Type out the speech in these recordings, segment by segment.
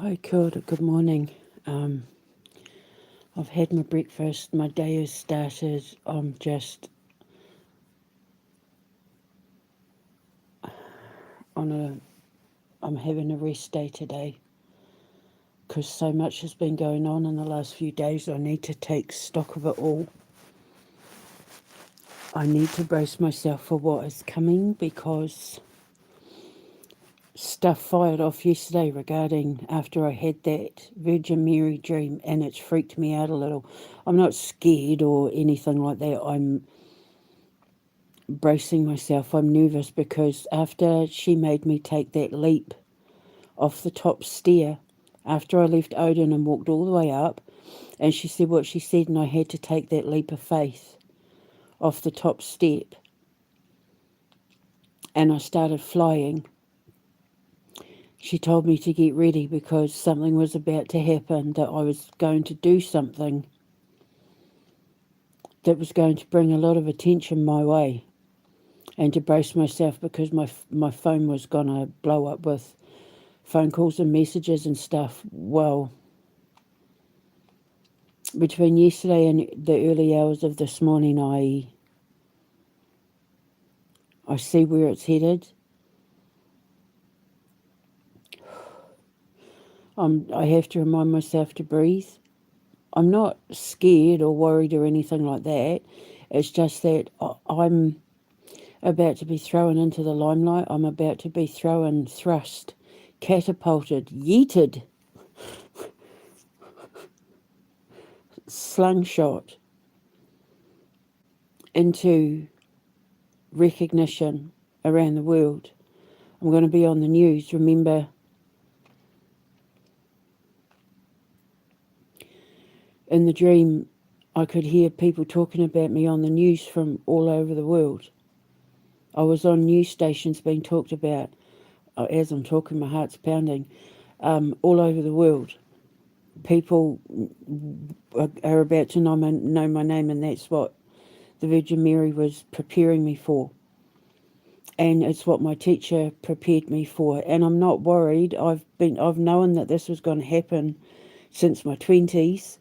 Hi, kia ora, good morning. I've had my breakfast, my day has started. On a, I'm having a rest day today because so much has been going on in the last few days. I need to take stock of it all. I need to brace myself for what is coming because stuff fired off yesterday regarding after I had that Virgin Mary dream, and it's freaked me out a little. I'm not scared or anything like that. I'm bracing myself. I'm nervous because after she made me take that leap off the top stair, after I left Odin and walked all the way up, and she said what she said, and I had to take that leap of faith off the top step, and I started flying. She told me to get ready because something was about to happen, that I was going to do something that was going to bring a lot of attention my way, and to brace myself because my phone was going to blow up with phone calls and messages and stuff. Well, between yesterday and the early hours of this morning, I see where it's headed. I have to remind myself to breathe. I'm not scared or worried or anything like that. It's just that I'm about to be thrown into the limelight. I'm about to be thrown, thrust, catapulted, yeeted, slingshot into recognition around the world. I'm going to be on the news. Remember, in the dream, I could hear people talking about me on the news from all over the world. I was on news stations being talked about. As I'm talking, my heart's pounding. All over the world. People are about to know my name, and that's what the Virgin Mary was preparing me for. And it's what my teacher prepared me for. And I'm not worried. I've known that this was going to happen since my 20s.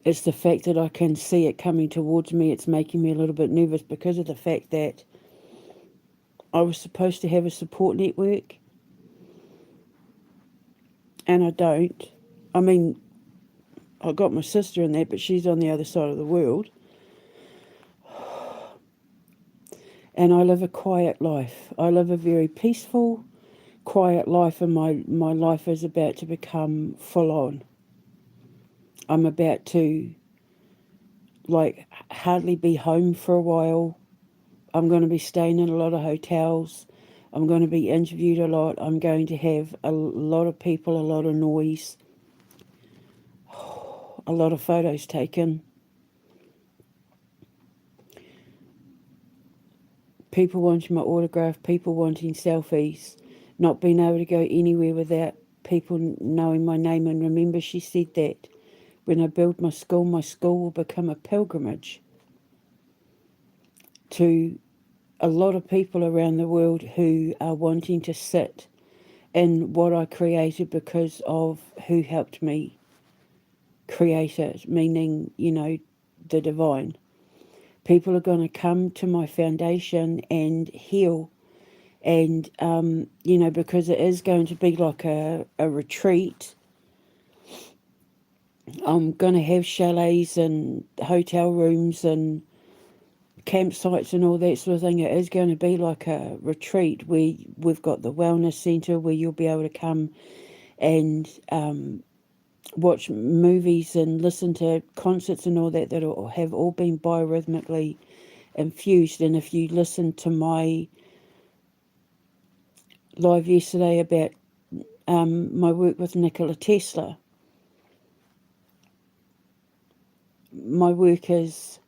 It's the fact that I can see it coming towards me. It's making me a little bit nervous because of the fact that I was supposed to have a support network, and I don't. I mean, I got my sister in that, but she's on the other side of the world. And I live a quiet life. I live a very peaceful, quiet life, and my life is about to become full on. I'm about to, hardly be home for a while. I'm going to be staying in a lot of hotels. I'm going to be interviewed a lot. I'm going to have a lot of people, a lot of noise, a lot of photos taken. People wanting my autograph, people wanting selfies, not being able to go anywhere without people knowing my name. And remember, she said that when I build my school will become a pilgrimage to a lot of people around the world who are wanting to sit in what I created because of who helped me create it, meaning, the divine. People are going to come to my foundation and heal. And, because it is going to be like a retreat, I'm going to have chalets and hotel rooms and campsites and all that sort of thing. It is going to be like a retreat where we've got the wellness centre where you'll be able to come and watch movies and listen to concerts and all that have all been biorhythmically infused. And if you listen to my live yesterday about my work with Nikola Tesla, my work is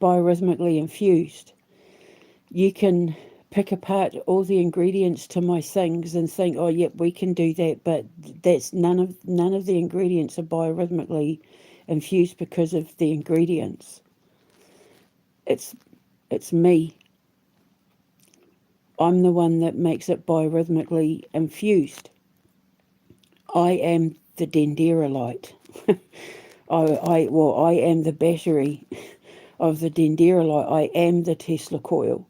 biorhythmically infused. You can pick apart all the ingredients to my things and think, oh, yep, we can do that, but that's none of the ingredients are biorhythmically infused because of the ingredients. It's me. I'm the one that makes it biorhythmically infused. I am the dendrolite. I am the battery of the dendrolite. I am the Tesla coil.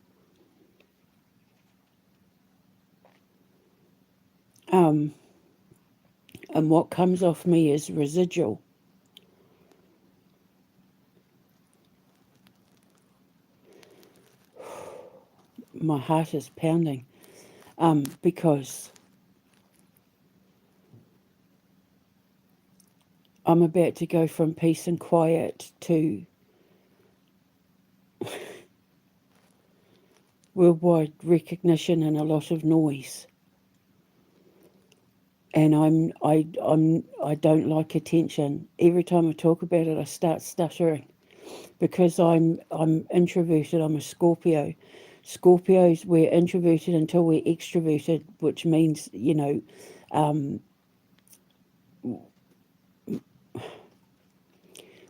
And what comes off me is residual. My heart is pounding because I'm about to go from peace and quiet to worldwide recognition and a lot of noise. And I don't like attention. Every time I talk about it, I start stuttering because I'm introverted. I'm a Scorpio. Scorpios, we're introverted until we're extroverted, which means,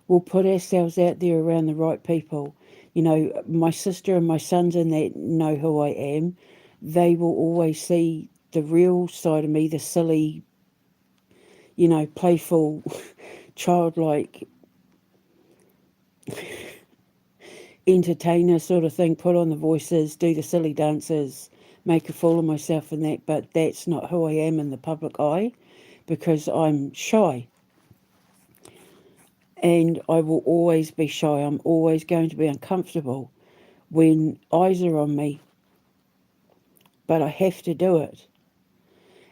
we'll put ourselves out there around the right people. My sister and my sons and that know who I am. They will always see the real side of me, the silly, playful, childlike entertainer sort of thing, put on the voices, do the silly dances, make a fool of myself and that, but that's not who I am in the public eye because I'm shy. And I will always be shy. I'm always going to be uncomfortable when eyes are on me. But I have to do it.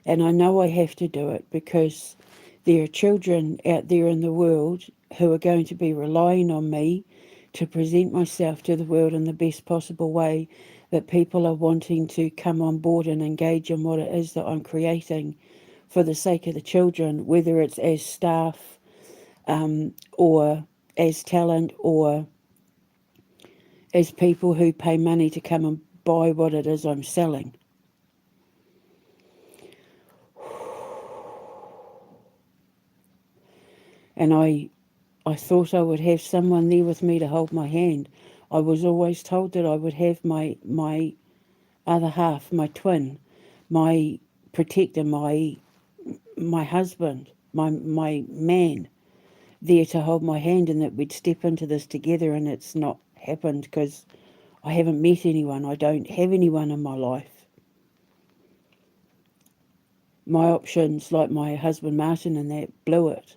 And I know I have to do it because there are children out there in the world who are going to be relying on me to present myself to the world in the best possible way, that people are wanting to come on board and engage in what it is that I'm creating for the sake of the children, whether it's as staff or as talent or as people who pay money to come and buy what it is I'm selling. And I thought I would have someone there with me to hold my hand. I was always told that I would have my other half, my twin, my protector, my husband, my man, there to hold my hand, and that we'd step into this together. And it's not happened because I haven't met anyone. I don't have anyone in my life. My options, like my husband Martin and that, blew it.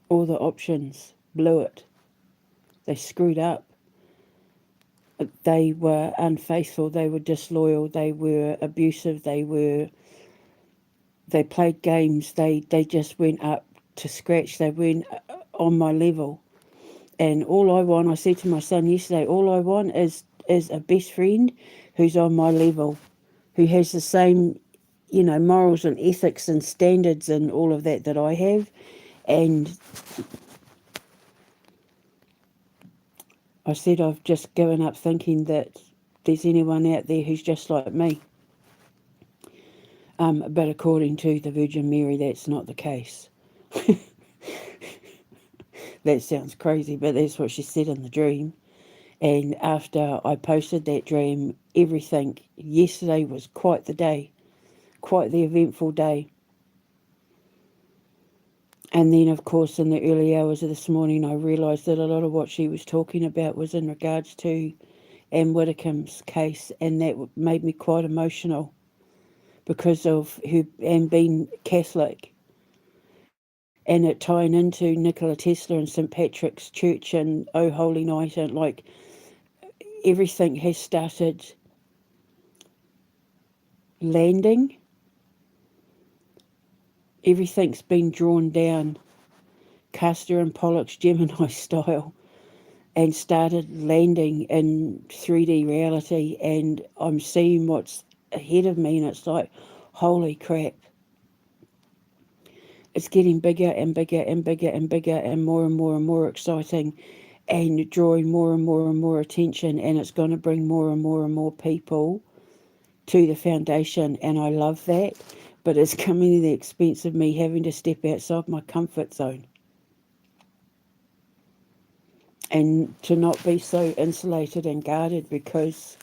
All the options blew it. They screwed up. They were unfaithful. They were disloyal. They were abusive. They played games. They just went up to scratch. They weren't on my level. And all I want, I said to my son yesterday, all I want is a best friend who's on my level, who has the same, morals and ethics and standards and all of that I have. And I said I've just given up thinking that there's anyone out there who's just like me. But according to the Virgin Mary, that's not the case. That sounds crazy, but that's what she said in the dream. And after I posted that dream, everything, yesterday was quite the day, quite the eventful day. And then, of course, in the early hours of this morning, I realised that a lot of what she was talking about was in regards to Anne Widdecombe's case, and that made me quite emotional because of her and being Catholic, and it tying into Nikola Tesla and St. Patrick's Church and Oh Holy Night, and like everything has started landing. Everything's been drawn down, Castor and Pollux Gemini style, and started landing in 3D reality, and I'm seeing what's ahead of me, and it's like, holy crap. It's getting bigger and bigger and bigger and bigger and more and more exciting, and drawing more and more attention, and it's going to bring more and more people to the foundation, and I love that, but it's coming at the expense of me having to step outside my comfort zone and to not be so insulated and guarded, because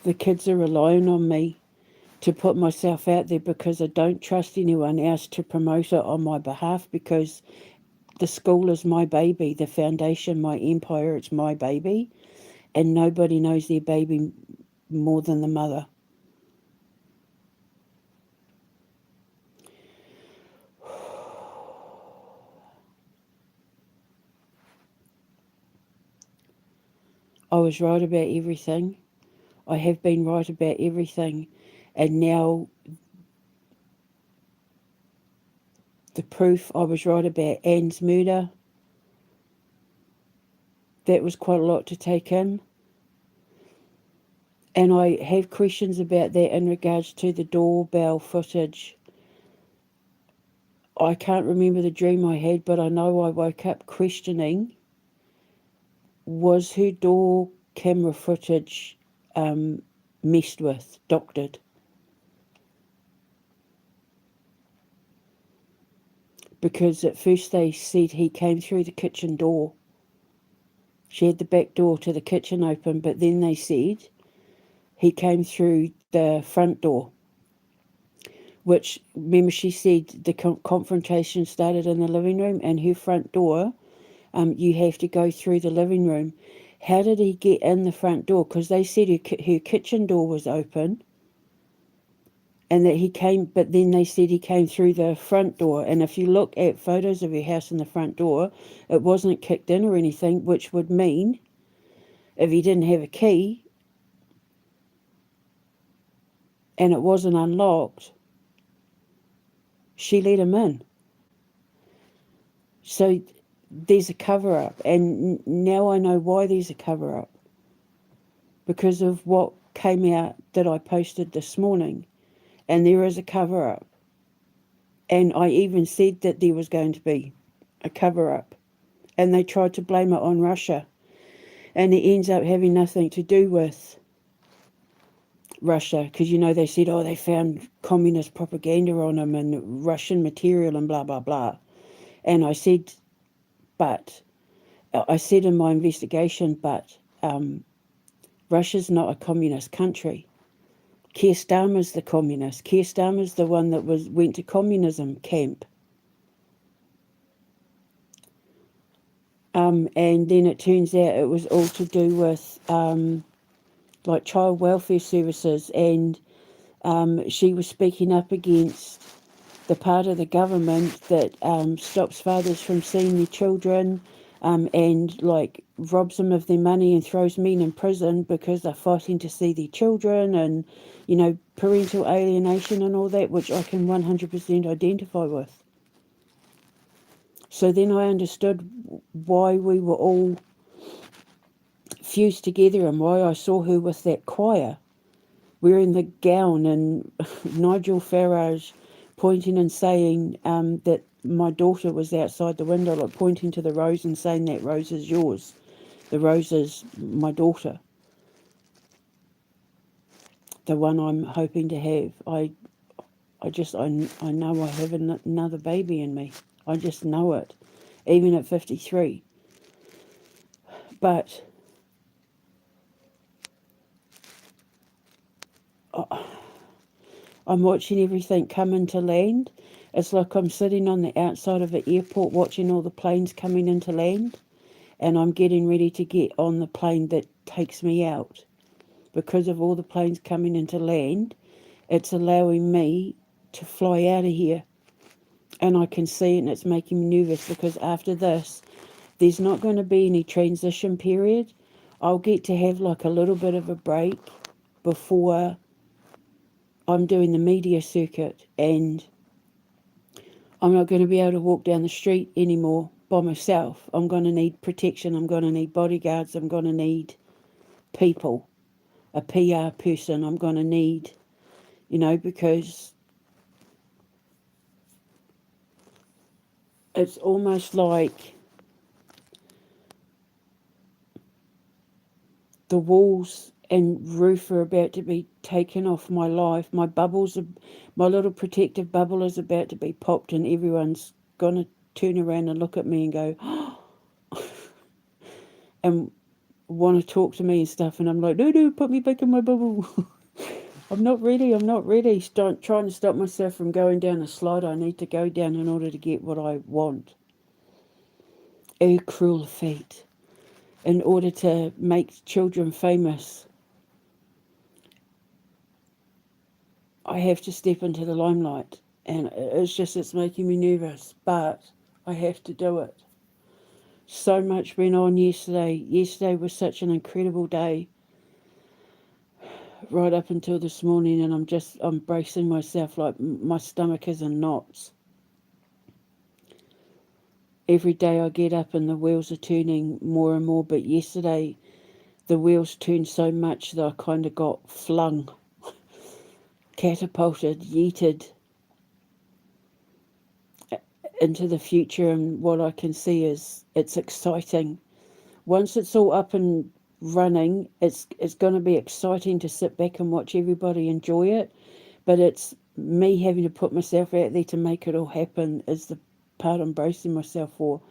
the kids are relying on me to put myself out there because I don't trust anyone else to promote it on my behalf, because the school is my baby, the foundation, my empire, it's my baby, and nobody knows their baby more than the mother. I was right about everything. I have been right about everything. And now the proof I was right about Anne's murder, that was quite a lot to take in. And I have questions about that in regards to the doorbell footage. I can't remember the dream I had, but I know I woke up questioning, was her door camera footage messed with, doctored? Because at first they said he came through the kitchen door. She had the back door to the kitchen open, but then they said he came through the front door, which, remember, she said the confrontation started in the living room, and her front door, you have to go through the living room. How did he get in the front door? Because they said her kitchen door was open, and that he came, but then they said he came through the front door. And if you look at photos of her house in the front door, it wasn't kicked in or anything, which would mean if he didn't have a key and it wasn't unlocked, she let him in. So there's a cover-up, and now I know why there's a cover-up, because of what came out that I posted this morning. And there is a cover-up. And I even said that there was going to be a cover-up. And they tried to blame it on Russia. And it ends up having nothing to do with Russia. Because, they said, they found communist propaganda on him and Russian material and blah, blah, blah. And I said, I said in my investigation, but Russia's not a communist country. Keir Starmer's the communist. Keir Starmer's the one that went to communism camp. And then it turns out it was all to do with like child welfare services, and she was speaking up against the part of the government that stops fathers from seeing their children, and like robs them of their money and throws men in prison because they're fighting to see their children, and parental alienation and all that, which I can 100% identify with. So then I understood why we were all fused together and why I saw her with that choir wearing the gown, and Nigel Farage pointing and saying that my daughter was outside the window, like pointing to the rose and saying, that rose is yours. The rose is my daughter. The one I'm hoping to have. I know I have another baby in me. I just know it, even at 53. But I'm watching everything come into land. It's like I'm sitting on the outside of an airport watching all the planes coming into land, and I'm getting ready to get on the plane that takes me out. Because of all the planes coming into land, it's allowing me to fly out of here. And I can see it, and it's making me nervous, because after this, there's not going to be any transition period. I'll get to have like a little bit of a break before I'm doing the media circuit, and I'm not going to be able to walk down the street anymore by myself. I'm going to need protection. I'm going to need bodyguards. I'm going to need people, a PR person. I'm going to need, because it's almost like the walls and roof are about to be taken off my life. My little protective bubble is about to be popped, and everyone's going to turn around and look at me and go, oh. And want to talk to me and stuff, and I'm like, no, put me back in my bubble. I'm not ready. Trying to stop myself from going down a slide I need to go down in order to get what I want. A cruel fate. In order to make children famous, I have to step into the limelight. And it's making me nervous, but I have to do it. So much went on yesterday. Yesterday was such an incredible day, right up until this morning, and I'm bracing myself like my stomach is in knots. Every day I get up and the wheels are turning more and more, but yesterday the wheels turned so much that I kind of got flung, catapulted, yeeted into the future, and what I can see is it's exciting. Once it's all up and running, it's going to be exciting to sit back and watch everybody enjoy it, but it's me having to put myself out there to make it all happen is the part I'm bracing myself for,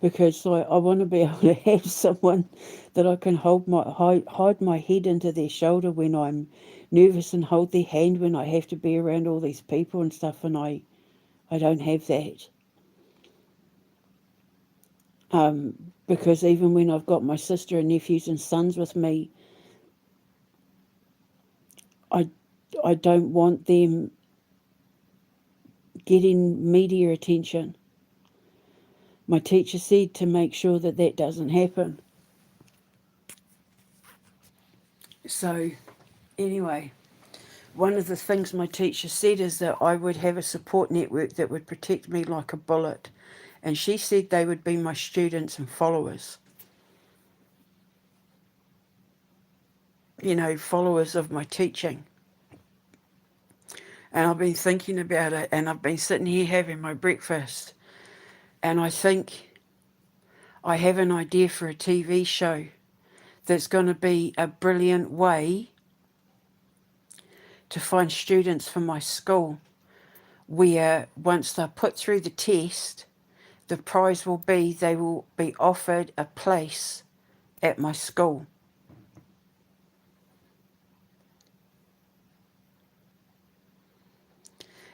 because I want to be able to have someone that I can hide my head into their shoulder when I'm nervous, and hold their hand when I have to be around all these people and stuff, and I don't have that. Because even when I've got my sister and nephews and sons with me, I don't want them getting media attention. My teacher said to make sure that that doesn't happen. So, anyway, one of the things my teacher said is that I would have a support network that would protect me like a bullet. And she said they would be my students and followers. You know, followers of my teaching. And I've been thinking about it, and I've been sitting here having my breakfast, and I think I have an idea for a TV show that's going to be a brilliant way to find students for my school, where once they're put through the test, the prize will be they will be offered a place at my school.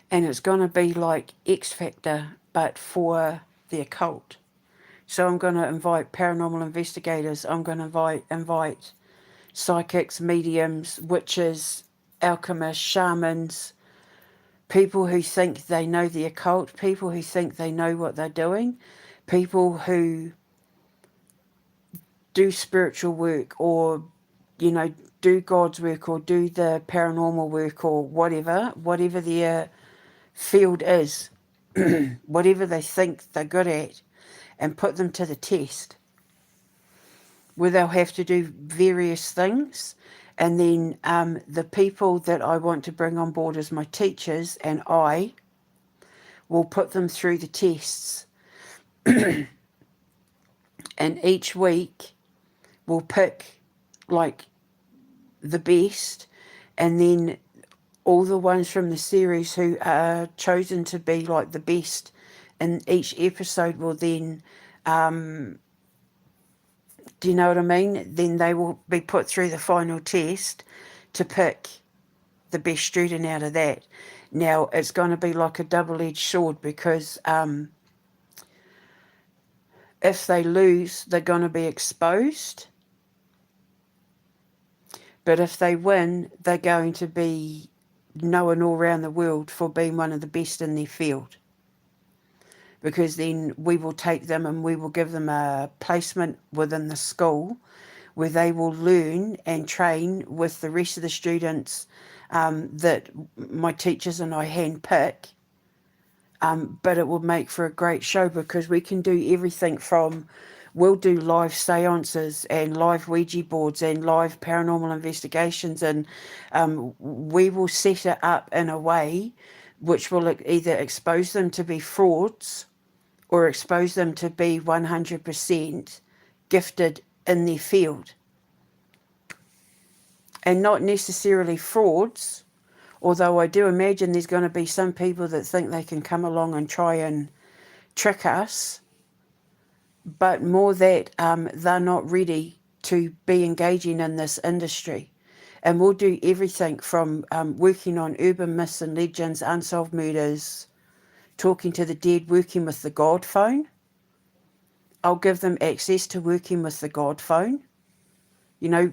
And it's going to be like X Factor, but for the occult. So I'm going to invite paranormal investigators. I'm going to invite psychics, mediums, witches, alchemists, shamans, people who think they know the occult, people who think they know what they're doing, people who do spiritual work, or, you know, do God's work, or do the paranormal work, or whatever their field is, whatever they think they're good at, and put them to the test, where they'll have to do various things. And then the people that I want to bring on board as my teachers, and I will put them through the tests. And each week we'll pick like the best, and then all the ones from the series who are chosen to be like the best in each episode will then, do you know what I mean? Then they will be put through the final test to pick the best student out of that. Now, it's going to be like a double-edged sword, because if they lose, they're going to be exposed. But if they win, they're going to be known all around the world for being one of the best in their field. Because then we will take them and we will give them a placement within the school, where they will learn and train with the rest of the students that my teachers and I handpick. But it will make for a great show, because we can do everything from, we'll do live seances and live Ouija boards and live paranormal investigations, and we will set it up in a way which will either expose them to be frauds or expose them to be 100% gifted in their field. And not necessarily frauds, although I do imagine there's going to be some people that think they can come along and try and trick us, but more that they're not ready to be engaging in this industry. And we'll do everything from working on urban myths and legends, unsolved murders, talking to the dead, working with the God phone. I'll give them access to working with the God phone, you know,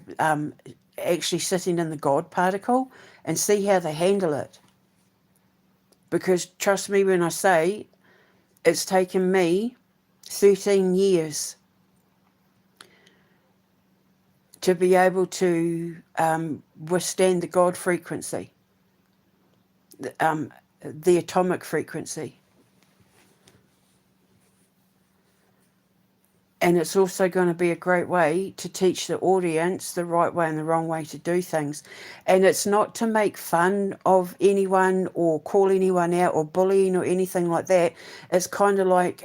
actually sitting in the God particle and see how they handle it. Because trust me when I say it's taken me 13 years to be able to withstand the God frequency, the atomic frequency. And it's also going to be a great way to teach the audience the right way and the wrong way to do things. And it's not to make fun of anyone or call anyone out or bullying or anything like that. It's kind of like,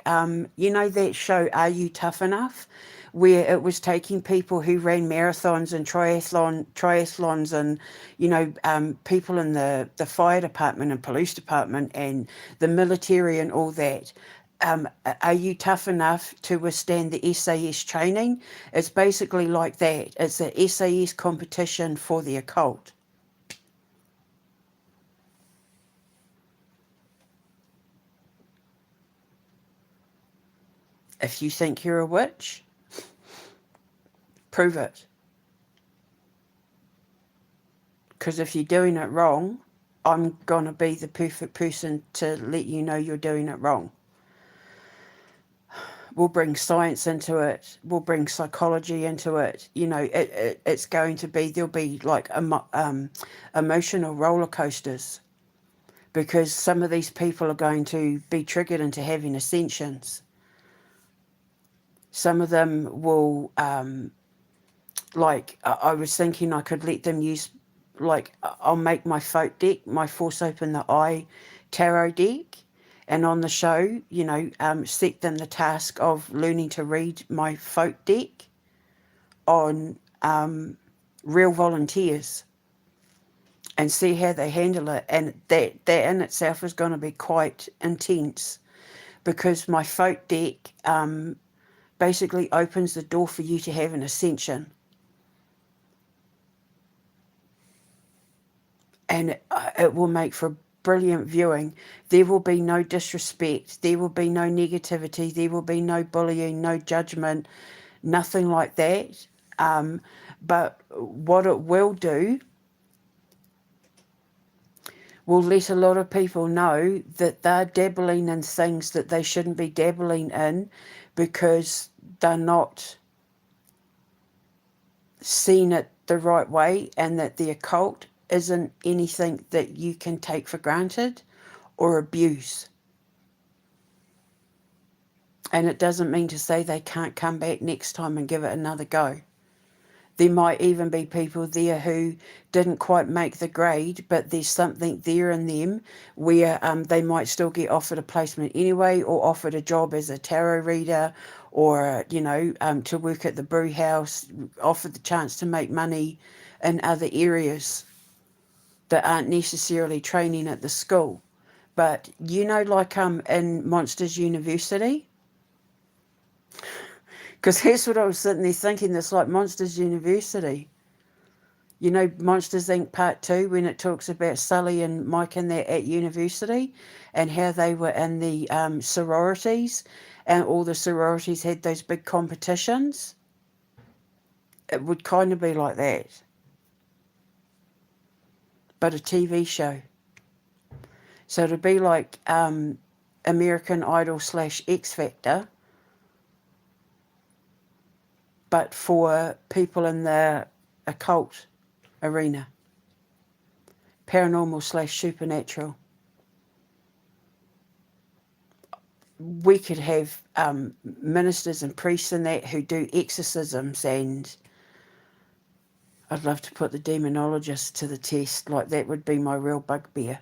you know that show, Are You Tough Enough? Where it was taking people who ran marathons and triathlons and, you know, people in the fire department and police department and the military and all that. Are you tough enough to withstand the SAS training? It's basically like that. It's a SAS competition for the occult. If you think you're a witch, prove it. Because if you're doing it wrong, I'm going to be the perfect person to let you know you're doing it wrong. We'll bring science into it. We'll bring psychology into it. You know, it's going to be, there'll be like emotional roller coasters, because some of these people are going to be triggered into having ascensions. Some of them will, like, I was thinking I could let them use, like, I'll make my folk deck, my Force Open the Eye tarot deck, and on the show, you know, set them the task of learning to read my folk deck on real volunteers and see how they handle it. And that in itself is going to be quite intense, because my folk deck basically opens the door for you to have an ascension. And it will make for brilliant viewing. There will be no disrespect. There will be no negativity. There will be no bullying, no judgment, nothing like that. But what it will do will let a lot of people know that they're dabbling in things that they shouldn't be dabbling in, because they're not seeing it the right way, and that the occult isn't anything that you can take for granted or abuse. And it doesn't mean to say they can't come back next time and give it another go. There might even be people there who didn't quite make the grade, but there's something there in them where they might still get offered a placement anyway, or offered a job as a tarot reader, or, you know, to work at the brew house, offered the chance to make money in other areas that aren't necessarily training at the school. But, you know, like in Monsters University, because that's what I was sitting there thinking, this like Monsters University. You know, Monsters Inc. Part 2, when it talks about Sully and Mike and that at university, and how they were in the sororities, and all the sororities had those big competitions. It would kind of be like that. But a TV show. So it'd be like American Idol / X Factor, but for people in the occult arena. Paranormal / supernatural. We could have ministers and priests in that who do exorcisms, and I'd love to put the demonologist to the test. Like, that would be my real bugbear.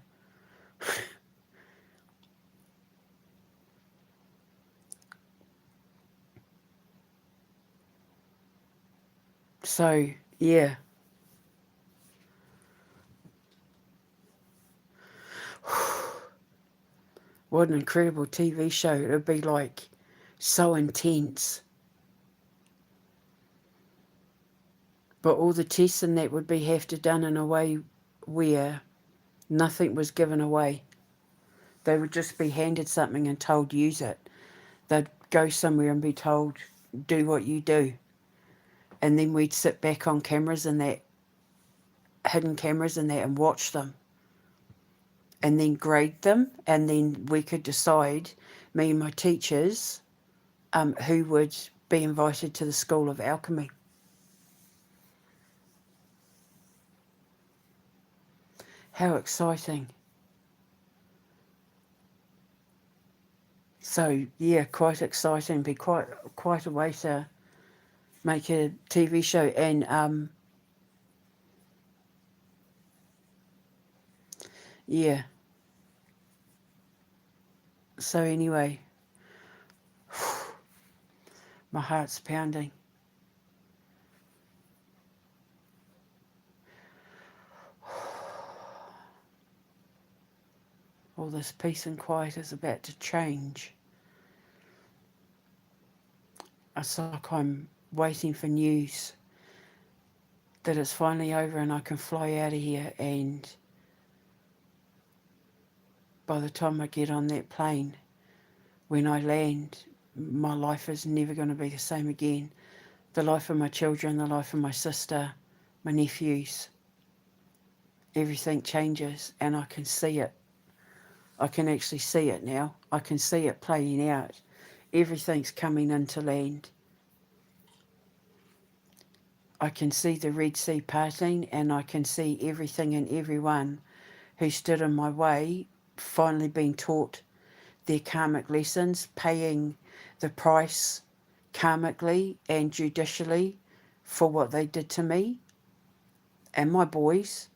So, yeah. What an incredible TV show. It would be like so intense. But all the tests and that would be have to done in a way where nothing was given away. They would just be handed something and told use it. They'd go somewhere and be told do what you do. And then we'd sit back on cameras and that, hidden cameras and that, and watch them. And then grade them. And then we could decide, me and my teachers, who would be invited to the School of Alchemy. How exciting. So, yeah, quite exciting. Be quite a way to make a TV show. And, yeah. So anyway, my heart's pounding. All this peace and quiet is about to change. It's like I'm waiting for news that it's finally over and I can fly out of here, and by the time I get on that plane, when I land, my life is never going to be the same again. The life of my children, the life of my sister, my nephews, everything changes, and I can see it. I can actually see it now. I can see it playing out. Everything's coming into land. I can see the Red Sea parting, and I can see everything and everyone who stood in my way finally being taught their karmic lessons, paying the price karmically and judicially for what they did to me and my boys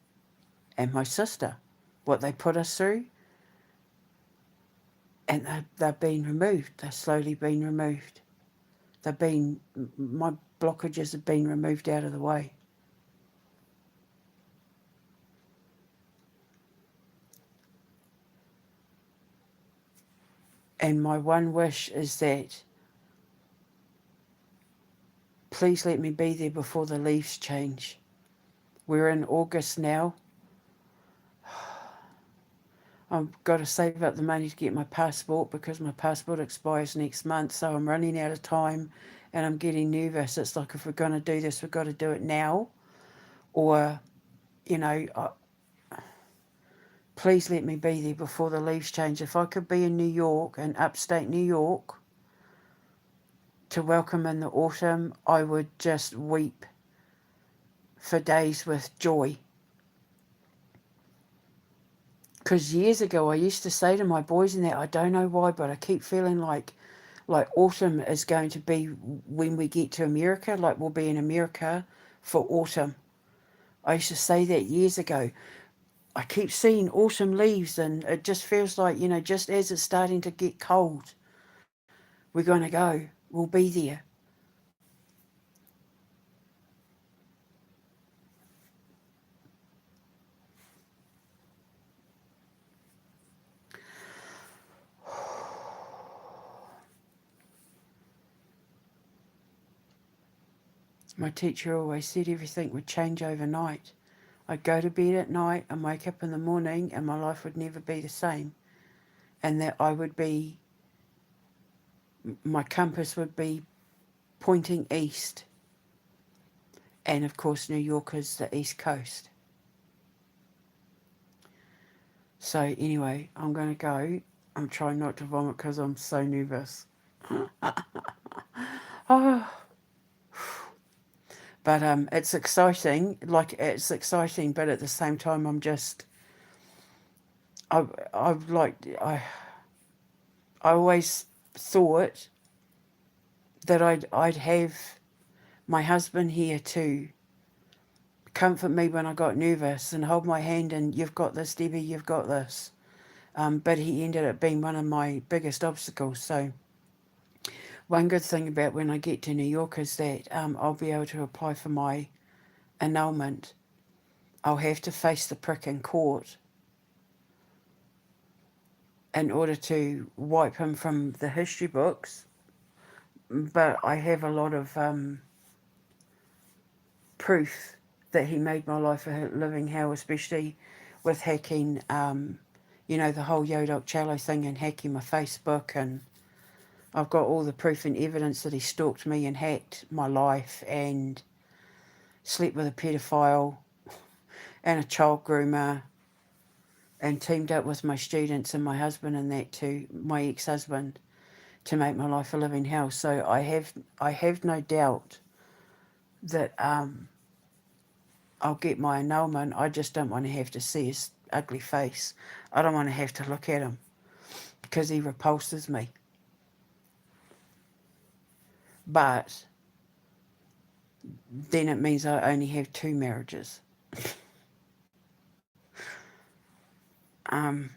and my sister, what they put us through. And they're being removed. They're slowly being removed. My blockages have been removed out of the way. And my one wish is that please let me be there before the leaves change. We're in August now. I've got to save up the money to get my passport because my passport expires next month, so I'm running out of time and I'm getting nervous. It's like, if we're going to do this, we've got to do it now. Or, please let me be there before the leaves change. If I could be in New York, in upstate New York, to welcome in the autumn, I would just weep for days with joy. Because years ago I used to say to my boys and that, I don't know why, but I keep feeling like autumn is going to be when we get to America, like we'll be in America for autumn. I used to say that years ago. I keep seeing autumn leaves, and it just feels like, just as it's starting to get cold, we're going to go. We'll be there. My teacher always said everything would change overnight. I'd go to bed at night and wake up in the morning and my life would never be the same. And that my compass would be pointing east. And of course, New York is the East Coast. So anyway, I'm going to go. I'm trying not to vomit because I'm so nervous. Oh. But it's exciting. It's exciting, but at the same time, I always thought that I'd have my husband here to comfort me when I got nervous and hold my hand and, you've got this, Debbie, you've got this. But he ended up being one of my biggest obstacles. So one good thing about when I get to New York is that I'll be able to apply for my annulment. I'll have to face the prick in court in order to wipe him from the history books. But I have a lot of proof that he made my life a living hell, especially with hacking, the whole Yodok Cello thing and hacking my Facebook. And I've got all the proof and evidence that he stalked me and hacked my life and slept with a pedophile and a child groomer and teamed up with my students and my husband and that too, my ex-husband, to make my life a living hell. So I have no doubt that I'll get my annulment. I just don't want to have to see his ugly face. I don't want to have to look at him because he repulses me. But then it means I only have 2 marriages. I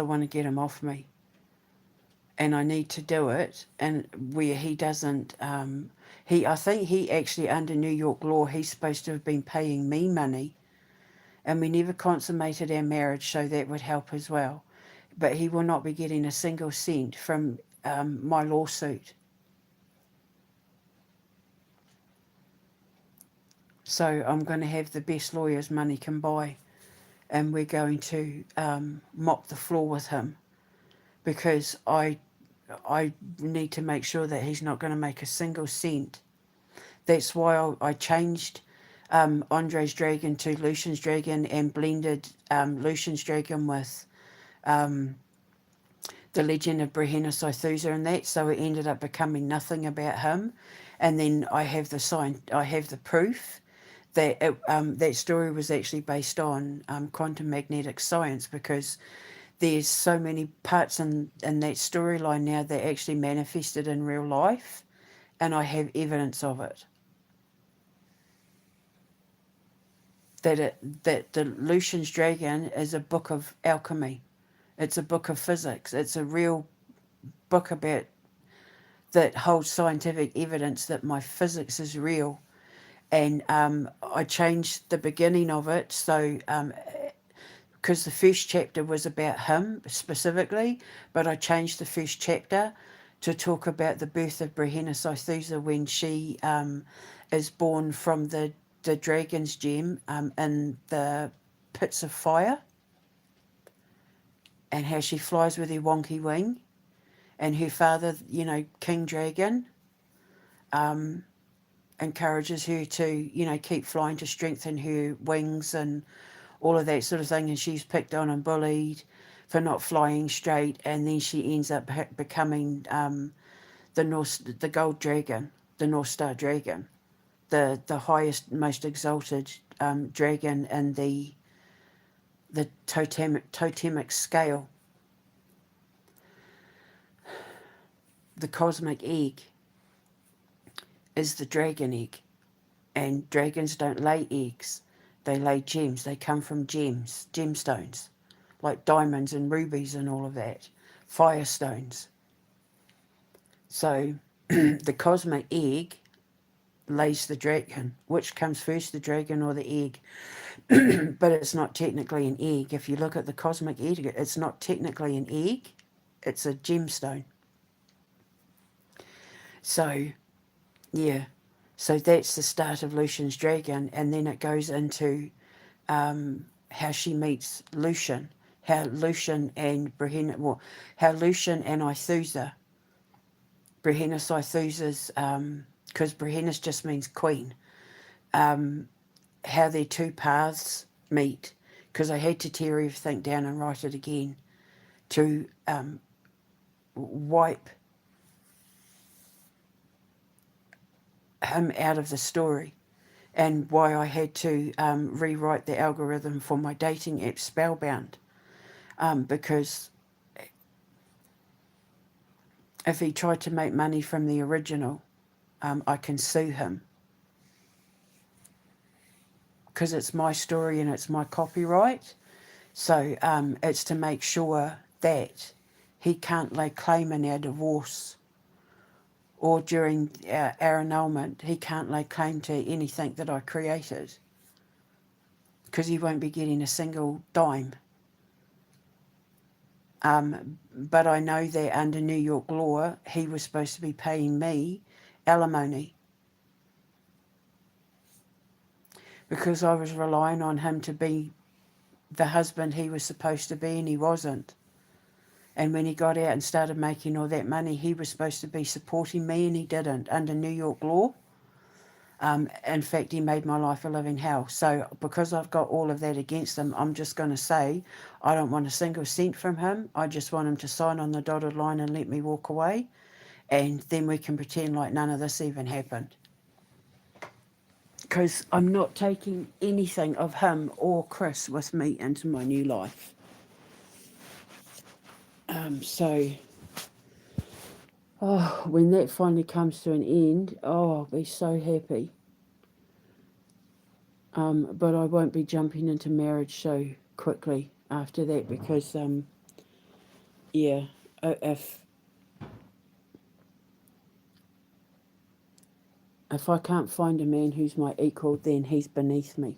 want to get him off me. And I need to do it. And where he doesn't, I think he actually, under New York law, he's supposed to have been paying me money. And we never consummated our marriage, so that would help as well. But he will not be getting a single cent from my lawsuit. So I'm going to have the best lawyers money can buy. And we're going to mop the floor with him. Because I need to make sure that he's not going to make a single cent. That's why I changed Andre's Dragon to Lucian's Dragon and blended Lucian's Dragon with the legend of Brehena Saithusa and that, so it ended up becoming nothing about him. And then I have the proof that that story was actually based on quantum magnetic science, because there's so many parts in that storyline now that actually manifested in real life, and I have evidence of it. That the Lucian's Dragon is a book of alchemy. It's a book of physics. It's a real book that holds scientific evidence that my physics is real. And I changed the beginning of it, so because the first chapter was about him specifically, but I changed the first chapter to talk about the birth of Brehena Saithusa when she is born from the dragon's gem in the pits of fire, and how she flies with her wonky wing, and her father, King Dragon, encourages her to, keep flying to strengthen her wings and all of that sort of thing, and she's picked on and bullied for not flying straight, and then she ends up becoming the gold dragon, the North Star Dragon, the highest, most exalted dragon in the totemic scale. The cosmic egg is the dragon egg, and dragons don't lay eggs. They lay gems. They come from gemstones, like diamonds and rubies and all of that, firestones. So the cosmic egg lays the dragon. Which comes first, the dragon or the egg? But it's not technically an egg. If you look at the cosmic egg, it's not technically an egg. It's a gemstone. So, yeah. So that's the start of Lucian's Dragon, and then it goes into how she meets Lucian, how Lucian and Aithusa, Brehena Saithusa's, because Brehena's just means queen, how their 2 paths meet, because I had to tear everything down and write it again to wipe him out of the story, and why I had to rewrite the algorithm for my dating app Spellbound, because if he tried to make money from the original, I can sue him, because it's my story and it's my copyright. So it's to make sure that he can't lay claim in our divorce or during our annulment. He can't lay claim to anything that I created, because he won't be getting a single dime. But I know that under New York law, he was supposed to be paying me alimony. because I was relying on him to be the husband he was supposed to be, and he wasn't. And when he got out and started making all that money, he was supposed to be supporting me, and he didn't under New York law. In fact, he made my life a living hell. So because I've got all of that against him, I'm just going to say I don't want a single cent from him. I just want him to sign on the dotted line and let me walk away. And then we can pretend like none of this even happened. Because I'm not taking anything of him or Chris with me into my new life. So, when that finally comes to an end, I'll be so happy. But I won't be jumping into marriage so quickly after that because, if I can't find a man who's my equal, then he's beneath me.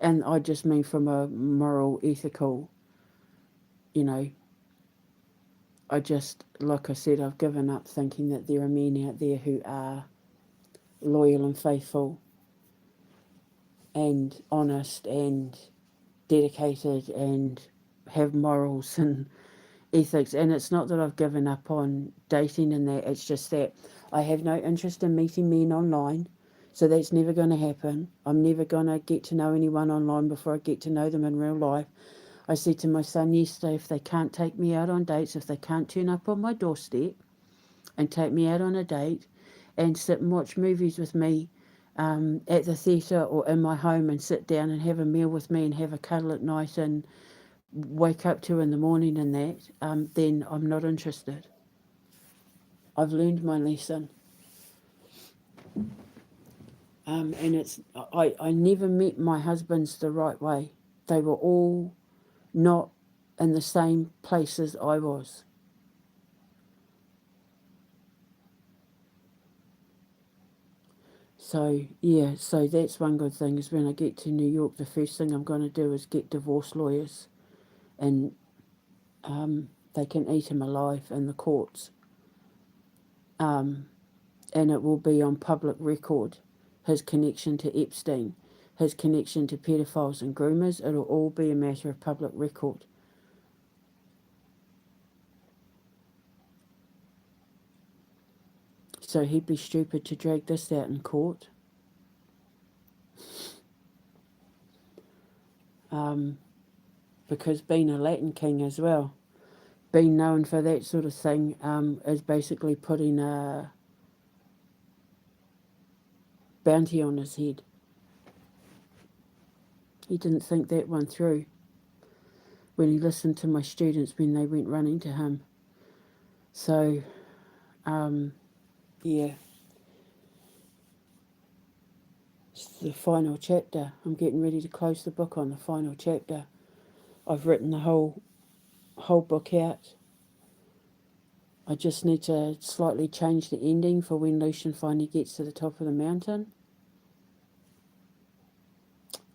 And I just mean from a moral, ethical, I just, like I said, I've given up thinking that there are men out there who are loyal and faithful and honest and dedicated and have morals and ethics. And it's not that I've given up on dating and that, it's just that I have no interest in meeting men online. So that's never going to happen. I'm never going to get to know anyone online before I get to know them in real life. I said to my son yesterday, if they can't take me out on dates, if they can't turn up on my doorstep and take me out on a date and sit and watch movies with me at the theatre or in my home and sit down and have a meal with me and have a cuddle at night and wake up 2 in the morning and that, then I'm not interested. I've learned my lesson. And it's I never met my husbands the right way. They were all not in the same places I was. So, yeah, so that's one good thing is when I get to New York, the first thing I'm going to do is get divorce lawyers and they can eat him alive in the courts. And it will be on public record, his connection to Epstein, his connection to pedophiles and groomers. It'll all be a matter of public record. So he'd be stupid to drag this out in court. Because being a Latin king as well, being known for that sort of thing, is basically putting a bounty on his head. He didn't think that one through when he listened to my students when they went running to him. So, yeah. It's the final chapter. I'm getting ready to close the book on the final chapter. I've written the whole book out. I just need to slightly change the ending for when Lucian finally gets to the top of the mountain.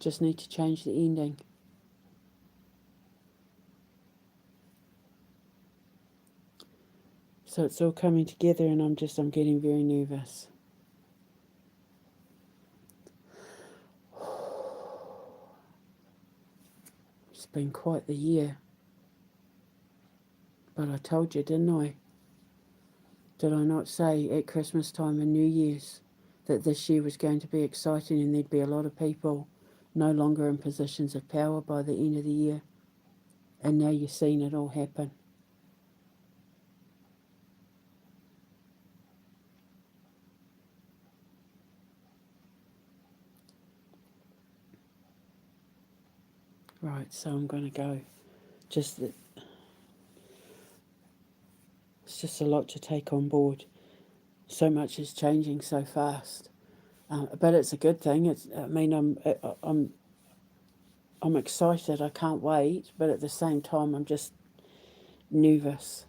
Just need to change the ending. So it's all coming together and I'm getting very nervous. It's been quite the year. But I told you, didn't I? Did I not say at Christmas time and New Year's that this year was going to be exciting and there'd be a lot of people no longer in positions of power by the end of the year? And now you're seeing it all happen. Right, so I'm going to go. It's just a lot to take on board. So much is changing so fast, but it's a good thing. I'm excited. I can't wait, but at the same time, I'm just nervous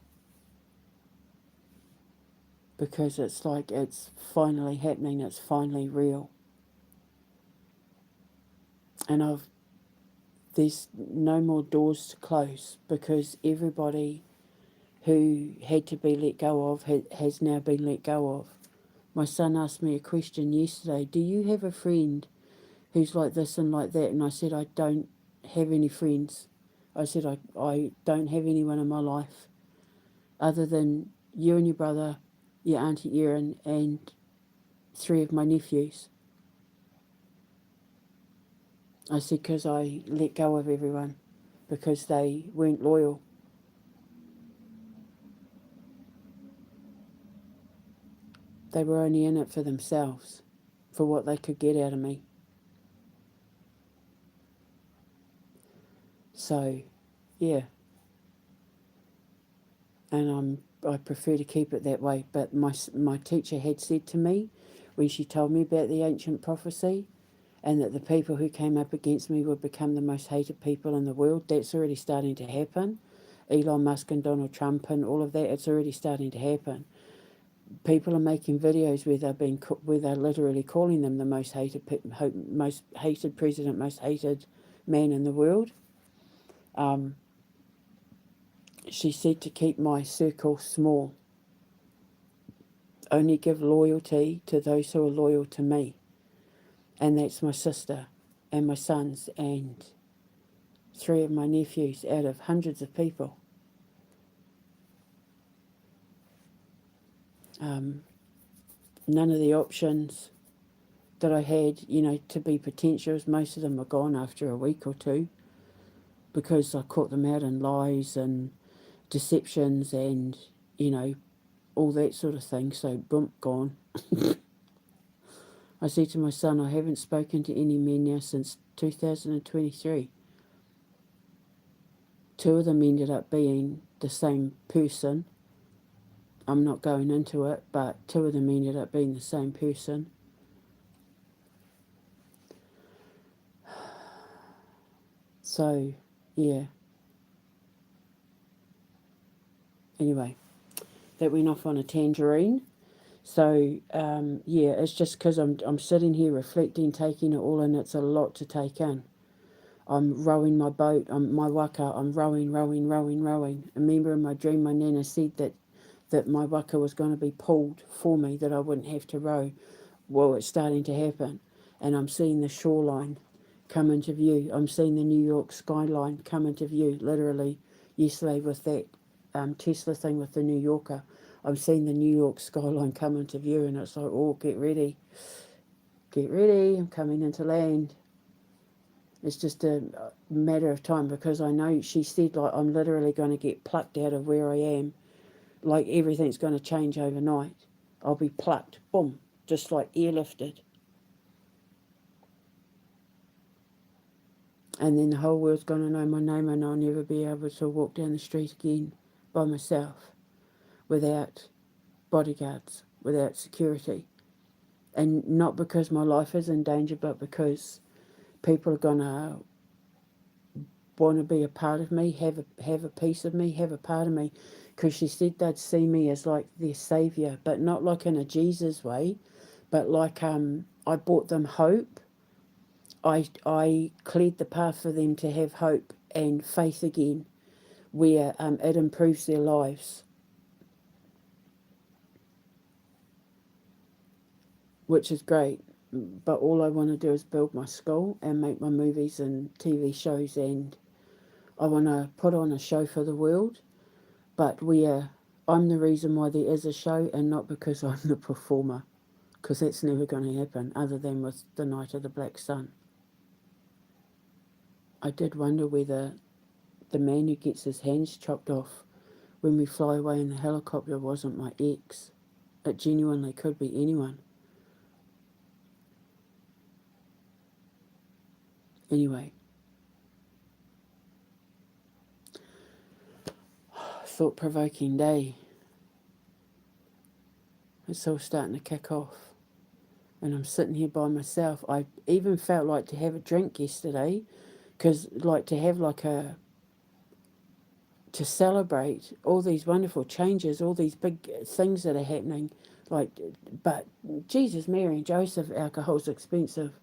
because it's like it's finally happening. It's finally real, and there's no more doors to close because everybody who had to be let go of has now been let go of. My son asked me a question yesterday, do you have a friend who's like this and like that? And I said, I don't have any friends. I said, I don't have anyone in my life other than you and your brother, your Auntie Erin, and 3 of my nephews. I said, because I let go of everyone because they weren't loyal. They were only in it for themselves, for what they could get out of me. So, yeah. And I prefer to keep it that way. But my teacher had said to me, when she told me about the ancient prophecy, and that the people who came up against me would become the most hated people in the world, that's already starting to happen. Elon Musk and Donald Trump and all of that, it's already starting to happen. People are making videos where they're literally calling them the most hated president, most hated man in the world. She said to keep my circle small. Only give loyalty to those who are loyal to me. And that's my sister and my sons and 3 of my nephews out of hundreds of people. None of the options that I had, to be potentials, most of them were gone after a week or two because I caught them out in lies and deceptions and, all that sort of thing. So, boom, gone. I said to my son, I haven't spoken to any men now since 2023. 2 of them ended up being the same person. I'm not going into it, but 2 of them ended up being the same person. So, yeah. Anyway, that went off on a tangerine. So, yeah, it's just because I'm sitting here reflecting, taking it all in. It's a lot to take in. I'm rowing my boat, my waka, I'm rowing. I remember in my dream my nana said that my waka was going to be pulled for me, that I wouldn't have to row. Well, it's starting to happen. And I'm seeing the shoreline come into view. I'm seeing the New York skyline come into view, literally, yesterday with that Tesla thing with the New Yorker. I'm seeing the New York skyline come into view, and it's like, oh, get ready, I'm coming into land. It's just a matter of time, because I know she said, like, I'm literally going to get plucked out of where I am. Like, everything's going to change overnight. I'll be plucked, boom, just like airlifted. And then the whole world's going to know my name, and I'll never be able to walk down the street again by myself without bodyguards, without security. And not because my life is in danger, but because people are going to want to be a part of me, have a piece of me, have a part of me. Because she said they'd see me as like their saviour, but not like in a Jesus way, but like I brought them hope. I cleared the path for them to have hope and faith again, where it improves their lives. Which is great, but all I want to do is build my school and make my movies and TV shows, and I want to put on a show for the world, but where I'm the reason why there is a show and not because I'm the performer, because that's never going to happen other than with the Night of the Black Sun. I did wonder whether the man who gets his hands chopped off when we fly away in the helicopter wasn't my ex. It genuinely could be anyone. Anyway, thought-provoking day. It's all starting to kick off. And I'm sitting here by myself. I even felt like to have a drink yesterday, because like to have like to celebrate all these wonderful changes, all these big things that are happening. Like, but Jesus, Mary and Joseph, alcohol's expensive.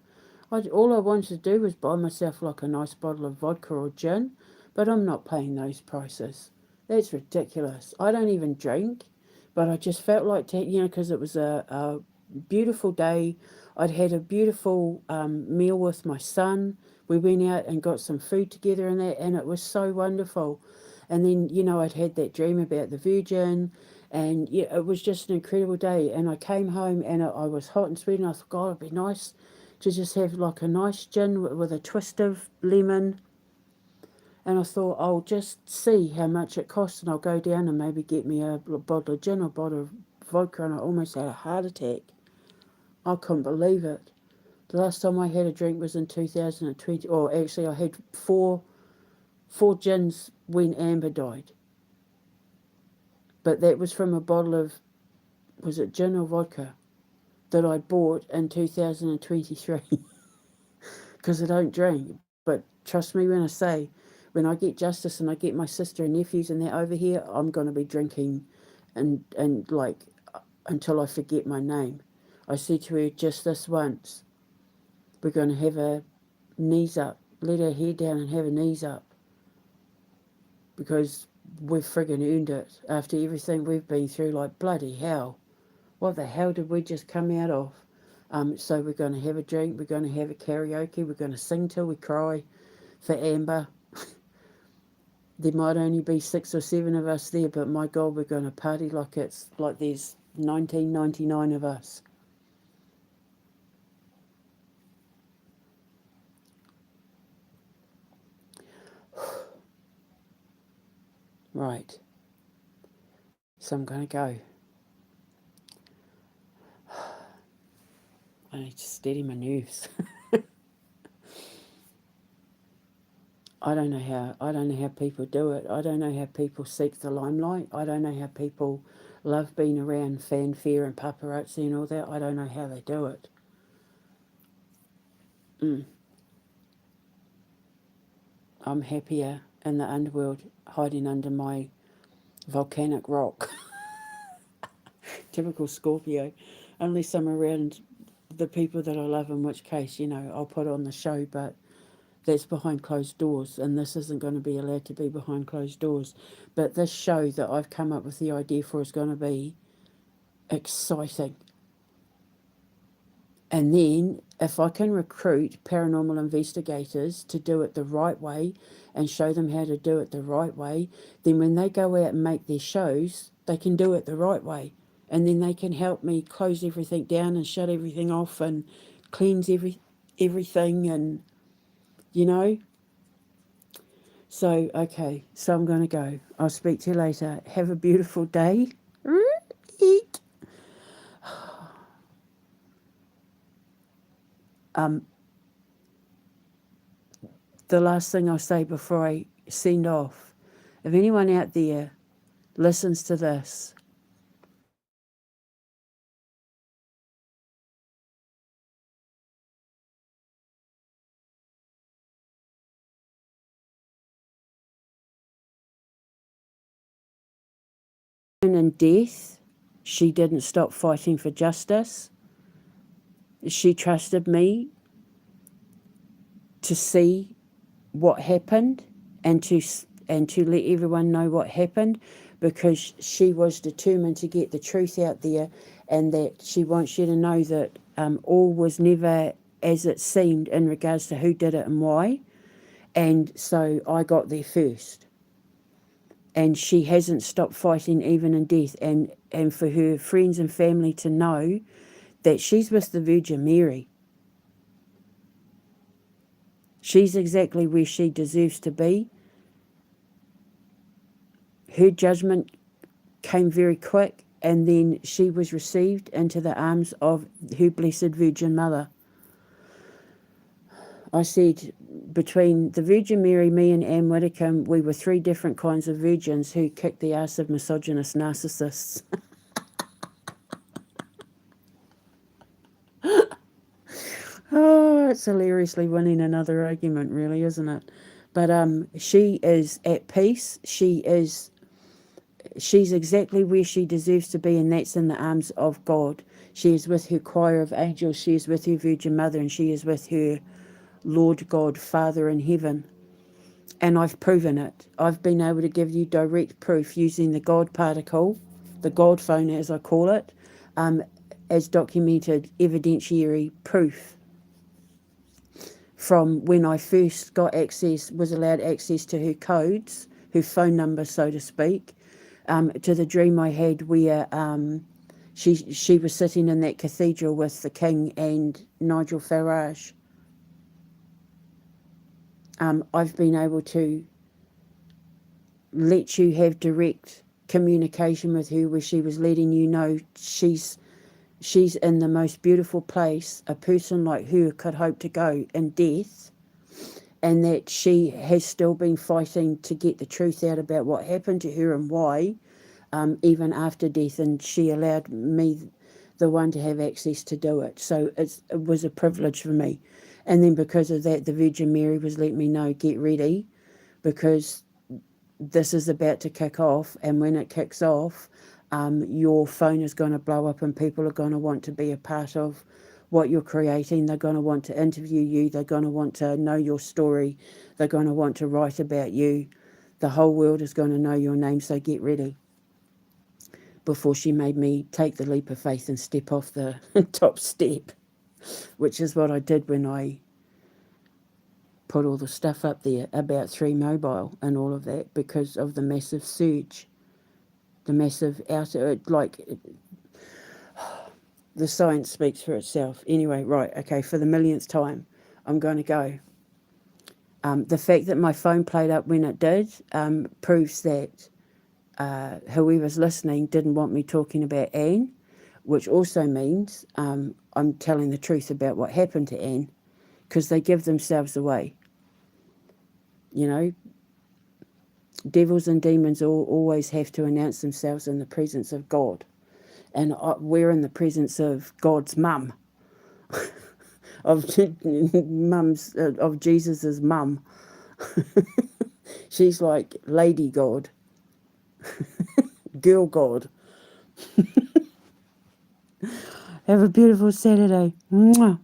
All I wanted to do was buy myself like a nice bottle of vodka or gin, but I'm not paying those prices. That's ridiculous. I don't even drink, but I just felt like to, because it was a beautiful day. I'd had a beautiful meal with my son. We went out and got some food together and that, and it was so wonderful. And then, I'd had that dream about the Virgin, and yeah, it was just an incredible day. And I came home and I was hot and sweaty, and I thought, God, it'd be nice to just have like a nice gin with a twist of lemon. And I thought, I'll just see how much it costs, and I'll go down and maybe get me a bottle of gin or a bottle of vodka. And I almost had a heart attack. I couldn't believe it. The last time I had a drink was in 2020. Or actually, I had four gins when Amber died. But that was from a bottle of, was it gin or vodka, that I bought in 2023. Because I don't drink. But trust me when I say, when I get justice and I get my sister and nephews and they're over here, I'm going to be drinking and like until I forget my name. I said to her just this once, we're going to have a knees up, let her head down and have a knees up, because we've friggin' earned it after everything we've been through. Like, bloody hell, what the hell did we just come out of? So we're going to have a drink, we're going to have a karaoke, we're going to sing till we cry for Amber. There might only be 6 or 7 of us there, but my God, we're going to party like it's like there's 1999 of us. Right. So I'm going to go. I need to steady my nerves. I don't know how people do it. I don't know how people seek the limelight. I don't know how people love being around fanfare and paparazzi and all that. I don't know how they do it. I'm happier in the underworld, hiding under my volcanic rock. Typical Scorpio. Unless I'm around the people that I love, in which case, I'll put on the show, but that's behind closed doors, and this isn't going to be allowed to be behind closed doors. But this show that I've come up with the idea for is going to be exciting. And then if I can recruit paranormal investigators to do it the right way and show them how to do it the right way, then when they go out and make their shows, they can do it the right way. And then they can help me close everything down and shut everything off and cleanse everything and, So, okay, so I'm going to go. I'll speak to you later. Have a beautiful day. The last thing I'll say before I send off, if anyone out there listens to this, in death, she didn't stop fighting for justice. She trusted me to see what happened and to let everyone know what happened, because she was determined to get the truth out there, and that she wants you to know that all was never as it seemed in regards to who did it and why. And so I got there first. And she hasn't stopped fighting even in death. And for her friends and family to know that she's with the Virgin Mary. She's exactly where she deserves to be. Her judgment came very quick, and then she was received into the arms of her Blessed Virgin Mother. I said, between the Virgin Mary, me and Anne Widdecombe, we were 3 different kinds of virgins who kicked the ass of misogynist narcissists. Oh, it's hilariously winning another argument, really, isn't it? But she is at peace. She's exactly where she deserves to be, and that's in the arms of God. She is with her choir of angels. She is with her Virgin Mother, and she is with her Lord God, Father in heaven. And I've proven it. I've been able to give you direct proof using the God particle, the God phone as I call it, as documented evidentiary proof from when I first got access, was allowed access to her codes, her phone number, so to speak, to the dream I had where she was sitting in that cathedral with the King and Nigel Farage. I've been able to let you have direct communication with her where she was letting you know she's in the most beautiful place a person like her could hope to go in death, and that she has still been fighting to get the truth out about what happened to her and why, even after death, and she allowed me, the one, to have access to do it. So it was a privilege for me. And then because of that, the Virgin Mary was letting me know, get ready, because this is about to kick off, and when it kicks off, your phone is going to blow up and people are going to want to be a part of what you're creating. They're going to want to interview you. They're going to want to know your story. They're going to want to write about you. The whole world is going to know your name, so get ready. Before she made me take the leap of faith and step off the top step, which is what I did when I put all the stuff up there about 3Mobile and all of that, because of the massive surge, the massive outer, the science speaks for itself. Anyway, right, okay, for the millionth time, I'm going to go. The fact that my phone played up when it did proves that whoever's listening didn't want me talking about Anne, which also means I'm telling the truth about what happened to Anne, because they give themselves away. You know, devils and demons always have to announce themselves in the presence of God. And we're in the presence of God's mum, of Jesus's mum. She's like Lady God, Girl God. Have a beautiful Saturday. Mwah.